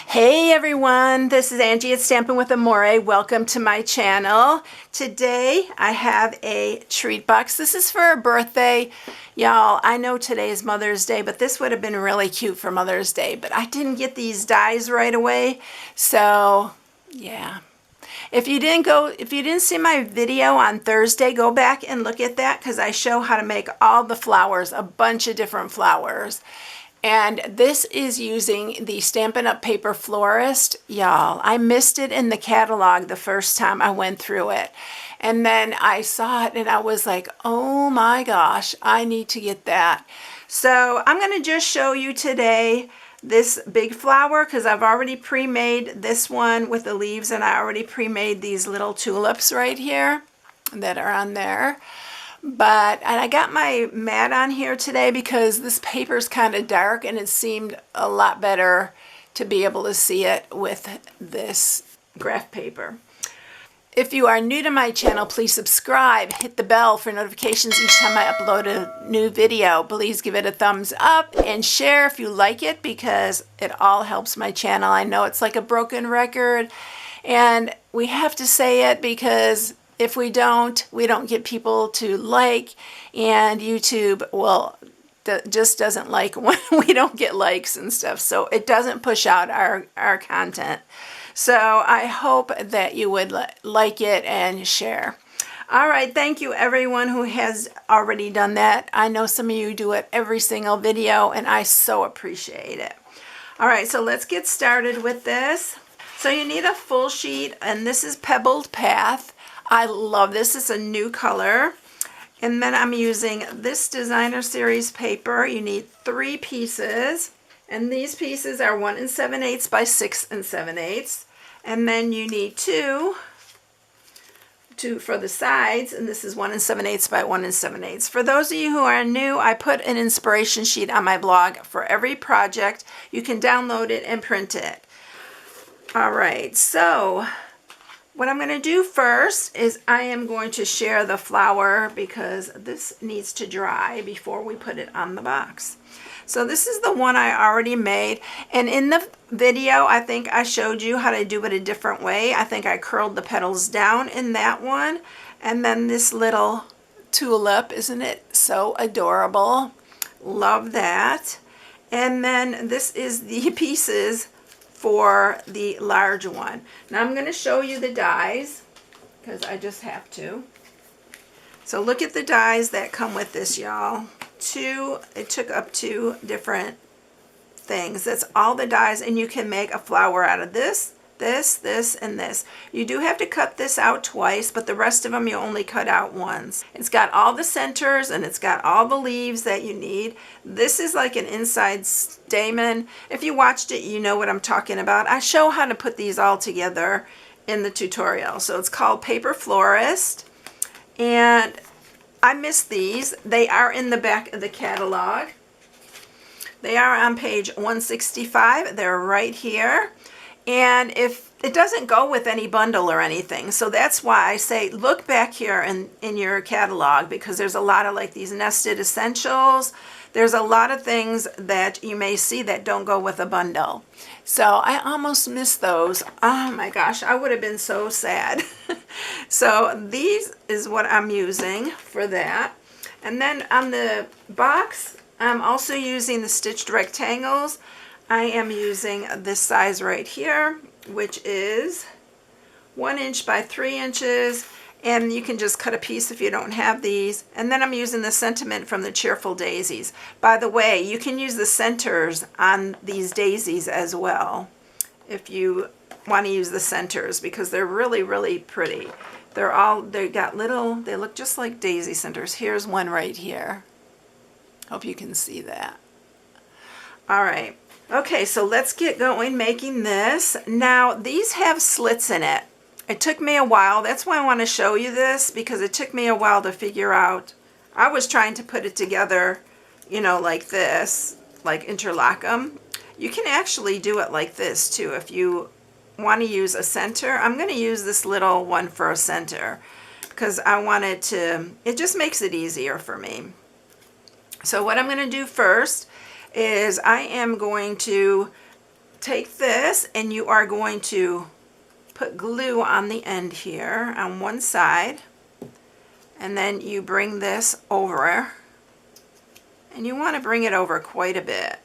Hey everyone, this is Angie at Stampin' with Amore. Welcome to my channel. Today I have a treat box. This is for a birthday. Y'all, I know today is Mother's Day, but this would have been really cute for Mother's Day, but I didn't get these dies right away. So, yeah. If you didn't see my video on Thursday, go back and look at that because I show how to make all the flowers, a bunch of different flowers. And this is using the Stampin' Up! Paper Florist. Y'all, I missed it in the catalog the first time I went through it. And then I saw it and I was like, oh my gosh, I need to get that. So I'm going to just show you today this big flower because I've already pre-made this one with the leaves, and I already pre-made these little tulips right here that are on there. And I got my mat on here today because this paper is kind of dark and it seemed a lot better to be able to see it with this graph paper. If you are new to my channel, please subscribe, hit the bell for notifications each time I upload a new video. Please give it a thumbs up and share if you like it because it all helps my channel. I know it's like a broken record and we have to say it because if we don't get people to like, and YouTube just doesn't like when we don't get likes and stuff. So it doesn't push out our content. So I hope that you would like it and share. All right, thank you everyone who has already done that. I know some of you do it every single video, and I so appreciate it. All right, so let's get started with this. So you need a full sheet, and this is Pebbled Path. I love this. It's a new color. And then I'm using this Designer Series paper. You need 3 pieces. And these pieces are 1 7/8 by 6 7/8. And then you need two for the sides. And this is 1 7/8 by 1 7/8. For those of you who are new, I put an inspiration sheet on my blog for every project. You can download it and print it. All right, so what I'm going to do first is I am going to share the flower because this needs to dry before we put it on the box. So this is the one I already made, and in the video I think I showed you how to do it a different way. I think I curled the petals down in that one, and then this little tulip, isn't it so adorable? Love that. And then this is the pieces for the large one. Now I'm going to show you the dies because I just have to. So look at the dies that come with this, y'all. It took up 2 different things. That's all the dies, and you can make a flower out of this, this, and this. You do have to cut this out twice, but the rest of them you only cut out once. It's got all the centers and it's got all the leaves that you need. This is like an inside stamen. If you watched it, you know what I'm talking about. I show how to put these all together in the tutorial. So it's called Paper Florist, and I missed these. They are in the back of the catalog. They are on page 165. They're right here. And if it doesn't go with any bundle or anything, so that's why I say look back here in your catalog, because there's a lot of like these nested essentials. There's a lot of things that you may see that don't go with a bundle. So I almost missed those. Oh my gosh, I would have been so sad. So these is what I'm using for that. And then on the box, I'm also using the stitched rectangles. I am using this size right here, which is 1 inch by 3 inches, and you can just cut a piece if you don't have these. And then I'm using the sentiment from the Cheerful Daisies. By the way, you can use the centers on these daisies as well if you want to use the centers, because they're really, really pretty. They look just like daisy centers. Here's one right here. Hope you can see that. All right. Okay, so let's get going making this. Now, these have slits in it. It took me a while. That's why I want to show you this, because it took me a while to figure out. I was trying to put it together, you know, like this, like interlock them. You can actually do it like this too if you want to use a center. I'm going to use this little one for a center because I wanted to, it just makes it easier for me. So what I'm going to do first is I am going to take this and you are going to put glue on the end here on one side, and then you bring this over, and you want to bring it over quite a bit.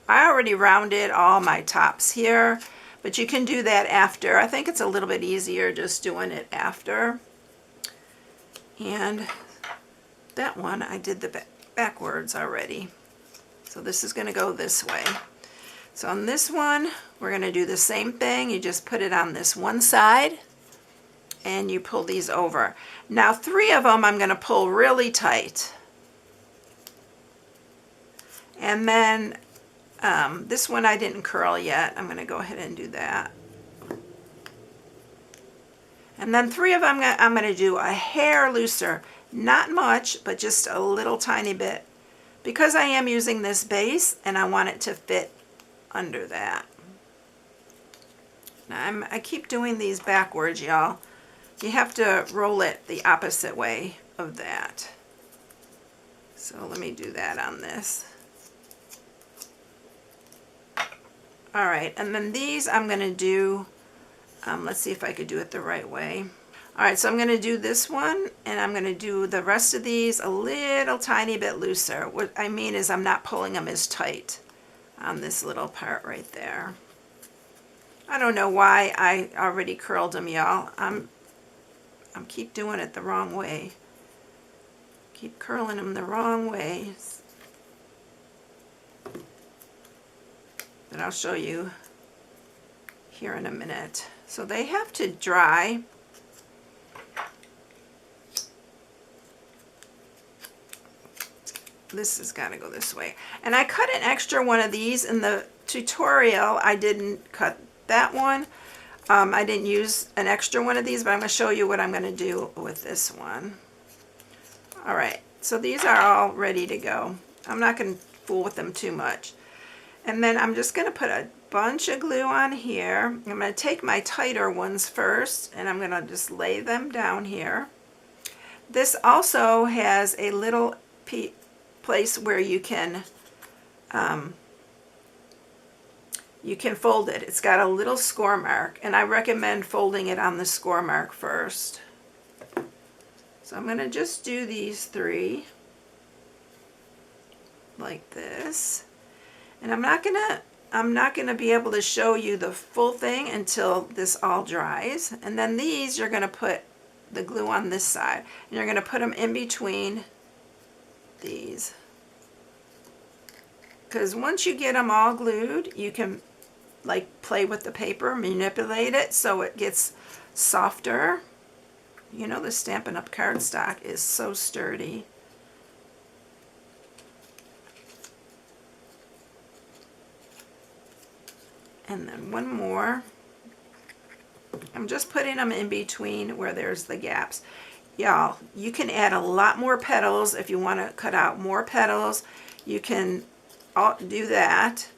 I already rounded all my tops here, but you can do that after. I think it's a little bit easier just doing it after. And that one I did the backwards already. So this is going to go this way. So on this one, we're going to do the same thing. You just put it on this one side and you pull these over. Now 3 of them I'm going to pull really tight. And then this one I didn't curl yet. I'm going to go ahead and do that. And then 3 of them I'm going to do a hair looser. Not much, but just a little tiny bit. Because I am using this base and I want it to fit under that. Now I keep doing these backwards, y'all. You have to roll it the opposite way of that. So let me do that on this. All right, and then these I'm going to do, let's see if I could do it the right way. All right, so I'm going to do this one, and I'm going to do the rest of these a little tiny bit looser. What I mean is I'm not pulling them as tight on this little part right there. I don't know why I already curled them, y'all. I'm keep doing it the wrong way. Keep curling them the wrong way. But I'll show you here in a minute. So they have to dry. This has got to go this way. And I cut an extra one of these in the tutorial. I didn't cut that one. I didn't use an extra one of these, but I'm going to show you what I'm going to do with this one. All right, so these are all ready to go. I'm not going to fool with them too much. And then I'm just going to put a bunch of glue on here. I'm going to take my tighter ones first, and I'm going to just lay them down here. This also has a little place where you can fold it. It's got a little score mark, and I recommend folding it on the score mark first. So I'm going to just do these 3 like this. And I'm not gonna be able to show you the full thing until this all dries. And then these, you're gonna put the glue on this side, and you're gonna put them in between these. Because once you get them all glued, you can like play with the paper, manipulate it so it gets softer. You know, the Stampin' Up! Cardstock is so sturdy. And then one more. I'm just putting them in between where there's the gaps. Y'all, you can add a lot more petals if you want to cut out more petals. You can do that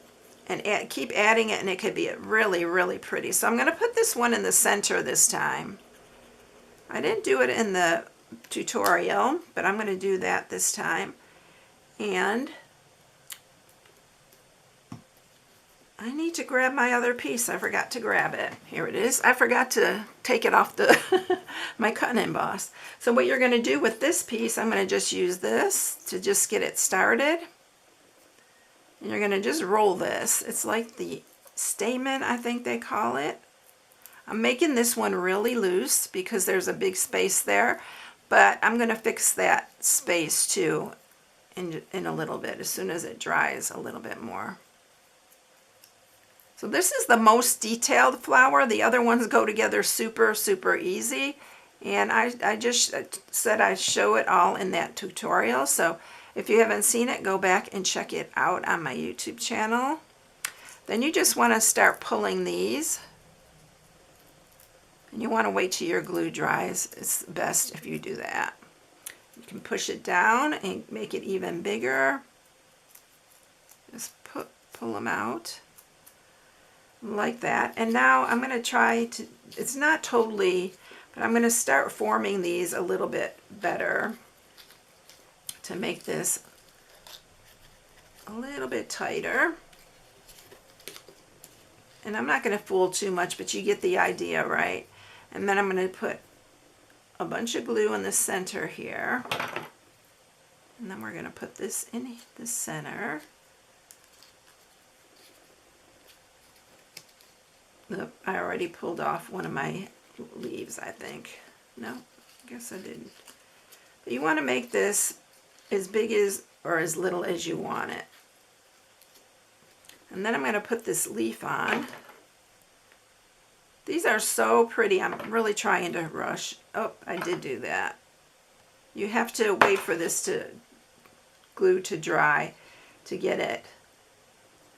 and keep adding it, and it could be really, really pretty. So I'm going to put this one in the center this time. I didn't do it in the tutorial, but I'm going to do that this time. And I need to grab my other piece. I forgot to grab it. Here it is. I forgot to take it off the my cut and emboss. So what you're going to do with this piece, I'm going to just use this to just get it started. And you're going to just roll this. It's like the stamen, I think they call it. I'm making this one really loose because there's a big space there, but I'm going to fix that space too in a little bit as soon as it dries a little bit more. So this is the most detailed flower. The other ones go together super, super easy. And I just said I'd show it all in that tutorial. So if you haven't seen it, go back and check it out on my YouTube channel. Then you just want to start pulling these. And you want to wait till your glue dries. It's best if you do that. You can push it down and make it even bigger. Just pull them out. Like that. And now I'm going to try to, it's not totally, but I'm going to start forming these a little bit better to make this a little bit tighter. And I'm not going to fool too much, but you get the idea, right? And then I'm going to put a bunch of glue in the center here. And then we're going to put this in the center. Nope, I already pulled off one of my leaves, I think. No, I guess I didn't. But you want to make this as big as or as little as you want it. And then I'm going to put this leaf on. These are so pretty. I'm really trying to rush. Oh, I did do that. You have to wait for this glue to dry to get it,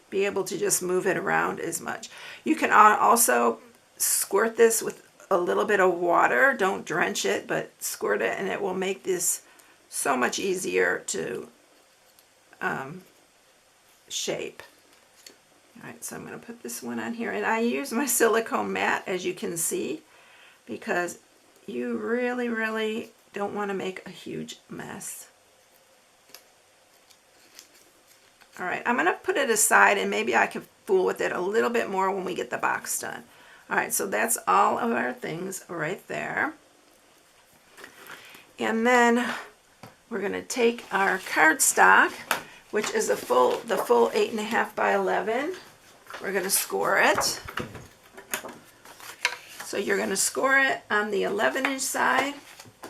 be able to just move it around as much. You can also squirt this with a little bit of water. Don't drench it, but squirt it, and it will make this so much easier to shape. All right, so I'm going to put this one on here, and I use my silicone mat, as you can see, because you really, really don't want to make a huge mess. All right, I'm going to put it aside, and maybe I can fool with it a little bit more when we get the box done. All right, so that's all of our things right there. And then we're going to take our cardstock, which is the full 8.5 by 11. We're going to score it. So you're going to score it on the 11-inch side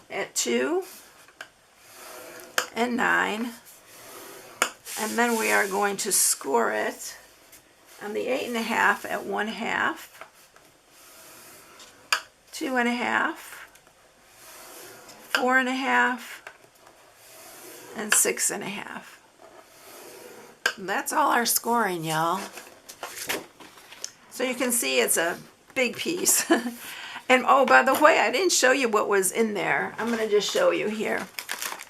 at 2 and 9. And then we are going to score it on the 8.5 at 1/2, 2.5, 4.5, and 6.5. That's all our scoring, y'all. So you can see it's a big piece. And oh, by the way, I didn't show you what was in there. I'm going to just show you here.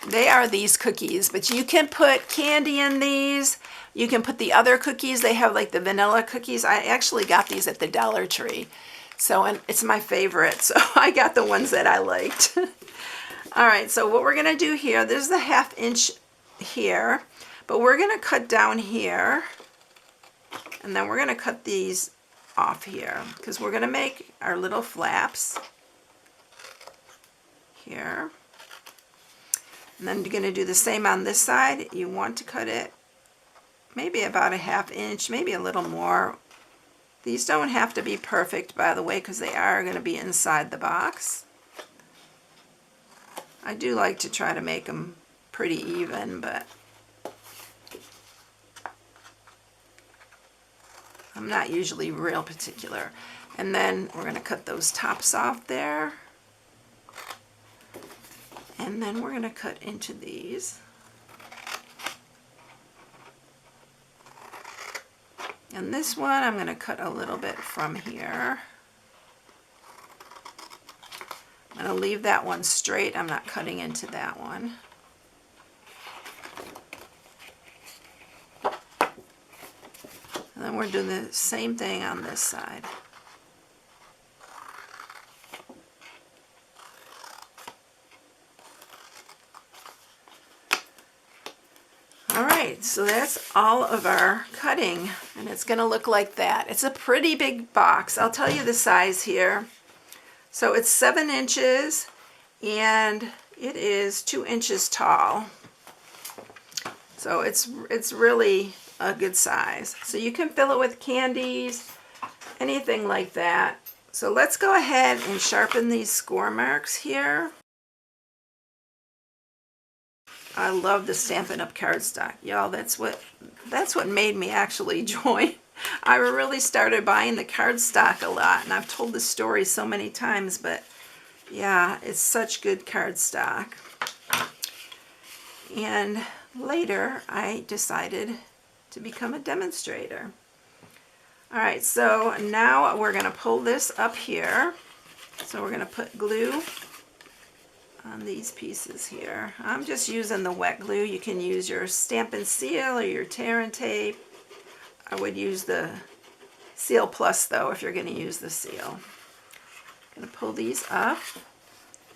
They are these cookies, but you can put candy in these. You can put the other cookies. They have like the vanilla cookies. I actually got these at the Dollar Tree. So, and it's my favorite. So I got the ones that I liked. All right, so what we're going to do here, there's the 1/2 inch here, but we're going to cut down here. And then we're going to cut these off here because we're going to make our little flaps here. And then you're going to do the same on this side. You want to cut it maybe about a 1/2 inch, maybe a little more. These don't have to be perfect, by the way, because they are going to be inside the box. I do like to try to make them pretty even, but I'm not usually real particular. And then we're going to cut those tops off there. And then we're going to cut into these. And this one I'm going to cut a little bit from here. I'm going to leave that one straight. I'm not cutting into that one. And then we're doing the same thing on this side. Alright, so that's all of our cutting, and it's going to look like that. It's a pretty big box. I'll tell you the size here. So it's 7 inches, and it is 2 inches tall. So it's really a good size. So you can fill it with candies, anything like that. So let's go ahead and sharpen these score marks here. I love the Stampin' Up! Cardstock. Y'all, that's what made me actually join. I really started buying the cardstock a lot, and I've told this story so many times, but yeah, it's such good cardstock. And later, I decided to become a demonstrator. All right, so now we're going to pull this up here. So we're going to put glue on these pieces here. I'm just using the wet glue. You can use your Stampin' Seal or your tear and tape. I would use the Seal Plus though if you're going to use the seal. I'm going to pull these up.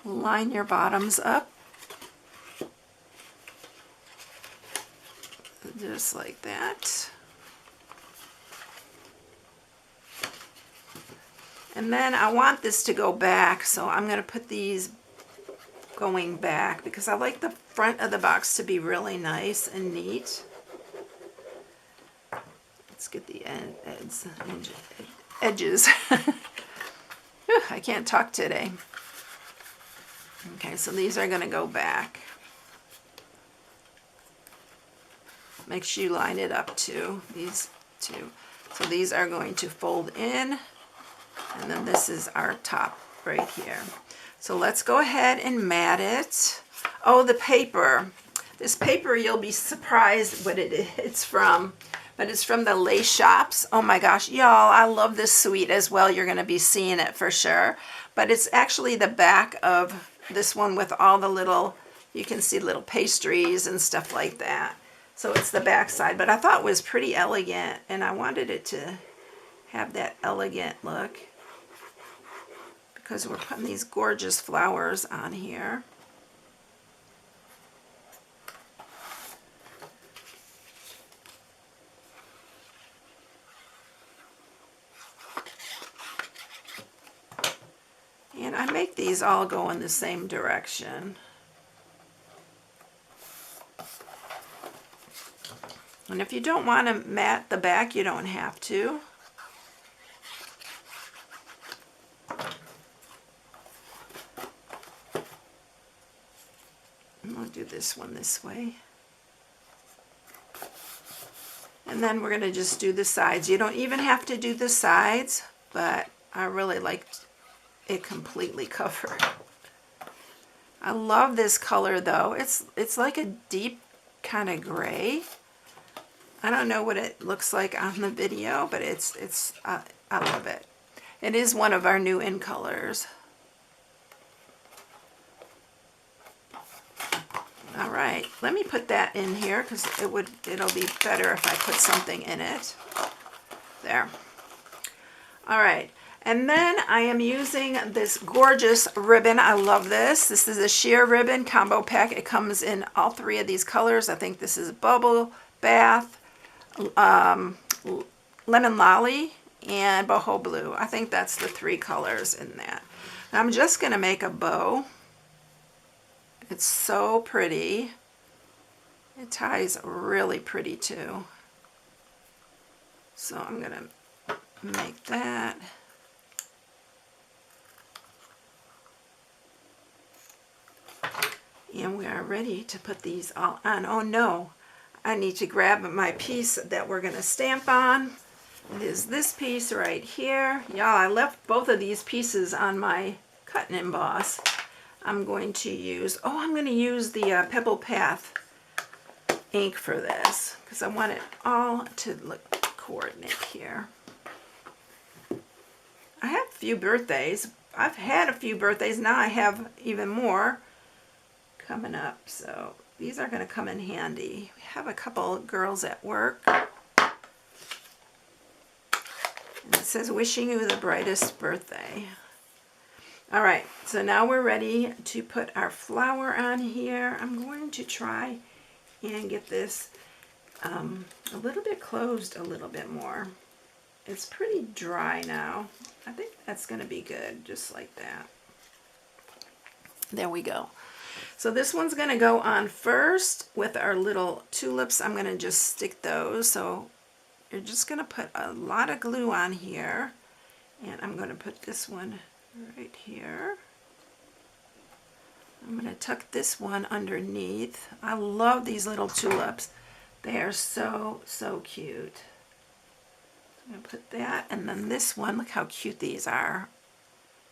Line your bottoms up. Just like that. And then I want this to go back, so I'm going to put these going back because I like the front of the box to be really nice and neat. Let's get the edges. Whew, I can't talk today. Okay, so these are going to go back. Make sure you line it up too, these two. So these are going to fold in, and then this is our top right here. So let's go ahead and mat it. Oh, the paper. This paper, you'll be surprised what it's from. But it's from the Lace Shops. Oh my gosh, y'all, I love this suite as well. You're going to be seeing it for sure. But it's actually the back of this one with all the little, you can see little pastries and stuff like that. So it's the back side. But I thought it was pretty elegant, and I wanted it to have that elegant look because we're putting these gorgeous flowers on here. And I make these all go in the same direction. And if you don't want to mat the back, you don't have to. And I'll do this one this way. And then we're going to just do the sides. You don't even have to do the sides, but I really like it completely covered. I love this color though. It's like a deep kind of gray. I don't know what it looks like on the video, but I love it. It is one of our new in colors. All right, let me put that in here because it'll be better if I put something in it. There. All right, and then I am using this gorgeous ribbon. I love this. This is a sheer ribbon combo pack. It comes in all three of these colors. I think this is Bubble Bath, Lemon Lolly, and Boho Blue. I think that's the three colors in that. I'm just going to make a bow. It's so pretty. It ties really pretty too. So I'm going to make that. And we are ready to put these all on. Oh no, I need to grab my piece that we're going to stamp on. It is this piece right here. Y'all, I left both of these pieces on my cut and emboss. I'm going to use the Pebble Path ink for this because I want it all to look coordinate here. I have a few birthdays. I've had a few birthdays. Now I have even more coming up. So these are going to come in handy. We have a couple girls at work. And it says, wishing you the brightest birthday. All right, so now we're ready to put our flower on here. I'm going to try and get this a little bit closed a little bit more. It's pretty dry now. I think that's going to be good, just like that. There we go. So this one's going to go on first with our little tulips. I'm going to just stick those. So you're just going to put a lot of glue on here. And I'm going to put this one right here. I'm going to tuck this one underneath. I love these little tulips. They are so, so cute. I'm going to put that, and then this one, look how cute these are.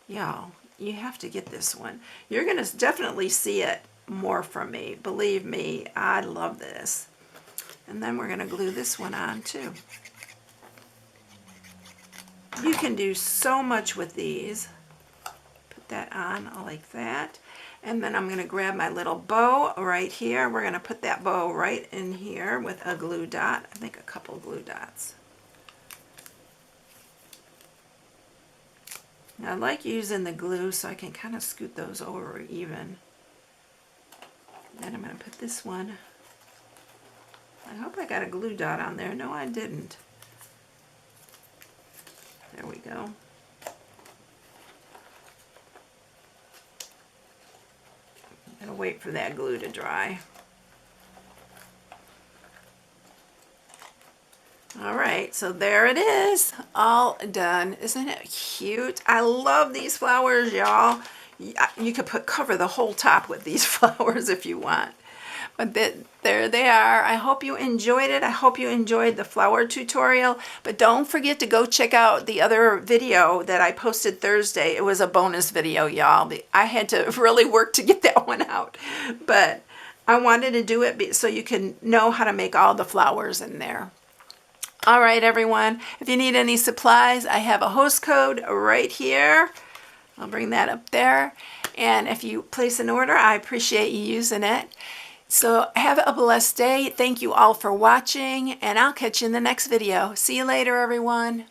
Y'all, you have to get this one. You're going to definitely see it more from me. Believe me, I love this. And then we're going to glue this one on too. You can do so much with these. Put that on like that. And then I'm going to grab my little bow right here. We're going to put that bow right in here with a glue dot. I think a couple glue dots. Now I like using the glue so I can kind of scoot those over even. Then I'm going to put this one. I hope I got a glue dot on there. No, I didn't. There we go. wait for that glue to dry. All right, so there it is, all done. Isn't it cute? I love these flowers, y'all. You could cover the whole top with these flowers if you want. But there they are. I hope you enjoyed it. I hope you enjoyed the flower tutorial. But don't forget to go check out the other video that I posted Thursday. It was a bonus video, y'all. I had to really work to get that one out. But I wanted to do it so you can know how to make all the flowers in there. All right, everyone. If you need any supplies, I have a host code right here. I'll bring that up there. And if you place an order, I appreciate you using it. So have a blessed day. Thank you all for watching, and I'll catch you in the next video. See you later, everyone.